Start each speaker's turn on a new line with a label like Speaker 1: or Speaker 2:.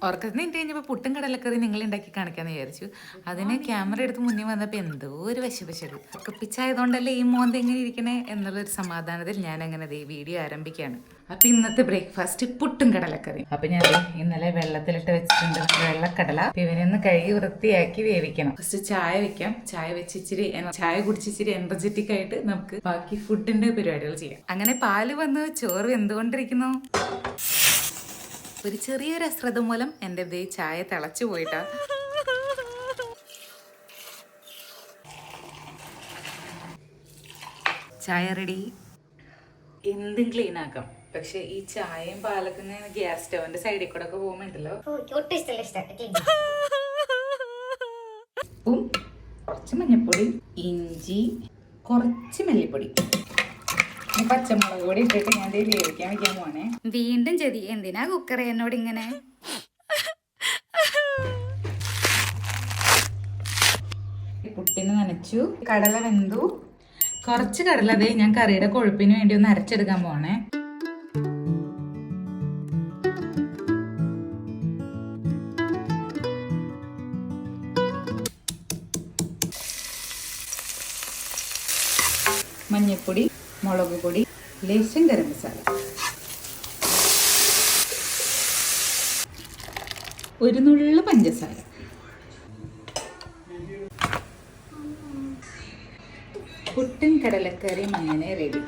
Speaker 1: ഉറക്കത്തിന് ഇട്ട് കഴിഞ്ഞപ്പോൾ പുട്ടും കടലക്കറി നിങ്ങൾ ഉണ്ടാക്കി കാണിക്കാന്ന് വിചാരിച്ചു. അതിന് ക്യാമറ എടുത്ത് മുന്നിൽ വന്നപ്പോൾ എന്തോ ഒരു വശവശത് ഉറക്കപ്പിച്ചായതുകൊണ്ടല്ലേ ഈ മോന്ത എങ്ങനെ ഇരിക്കണേ എന്നുള്ളൊരു സമാധാനത്തിൽ ഞാൻ അങ്ങനെ ഈ വീഡിയോ ആരംഭിക്കുകയാണ്. അപ്പൊ ഇന്നത്തെ ബ്രേക്ക്ഫാസ്റ്റ് പുട്ടും കടലക്കറി. അപ്പൊ ഞാൻ ഇന്നലെ വെള്ളത്തിലിട്ട് വെച്ചിട്ടുണ്ട് വെള്ളക്കടല. ഇവനൊന്ന് കഴുകി വൃത്തിയാക്കി വേവിക്കണം. ഫസ്റ്റ് ചായ വെക്കാം. ചായ വെച്ച് ഇച്ചിരി ചായ കുടിച്ചിച്ചിരി എനർജറ്റിക് ആയിട്ട് നമുക്ക് ബാക്കി ഫുഡിന്റെ പരിപാടികൾ ചെയ്യാം. അങ്ങനെ പാല് വന്ന് ചോറ് വെന്തുകൊണ്ടിരിക്കുന്നു. ഒരു ചെറിയൊരു അശ്രദ്ധ മൂലം എൻ്റെ ചായ തിളച്ചു പോയിട്ടാ. ചായ റെഡി. എന്തും ക്ലീൻ ആക്കാം, പക്ഷെ ഈ ചായയും പാലൊക്കെ ഗ്യാസ് സ്റ്റവിന്റെ സൈഡിൽ കൂടെ ഒക്കെ പോകുമ്പോണ്ടല്ലോ ഉപ്പും കുറച്ച് മഞ്ഞപ്പൊടി, ഇഞ്ചി, കുറച്ച് മല്ലിപ്പൊടി, പച്ചമുളക് കൂടി ഇട്ടിട്ട് ഞാൻ വേവിക്കാൻ വെക്കാൻ പോണേ.
Speaker 2: വീണ്ടും ചെതി എന്തിനാ കുക്കർ എന്നോട് ഇങ്ങനെ?
Speaker 1: പുട്ടിന് നനച്ചു. കടല വെന്തു. കുറച്ച് കടല ഞാൻ കറിയുടെ കൊഴുപ്പിന് വേണ്ടി ഒന്ന് അരച്ചെടുക്കാൻ പോണേ. മഞ്ഞൾപ്പൊടി, മുളക് പൊടി, ലേശം ഗരം മസാല, ഒരു നുള്ളു പഞ്ചസാര, പുട്ടും കടലക്കറിയും അങ്ങനെ റെഡി.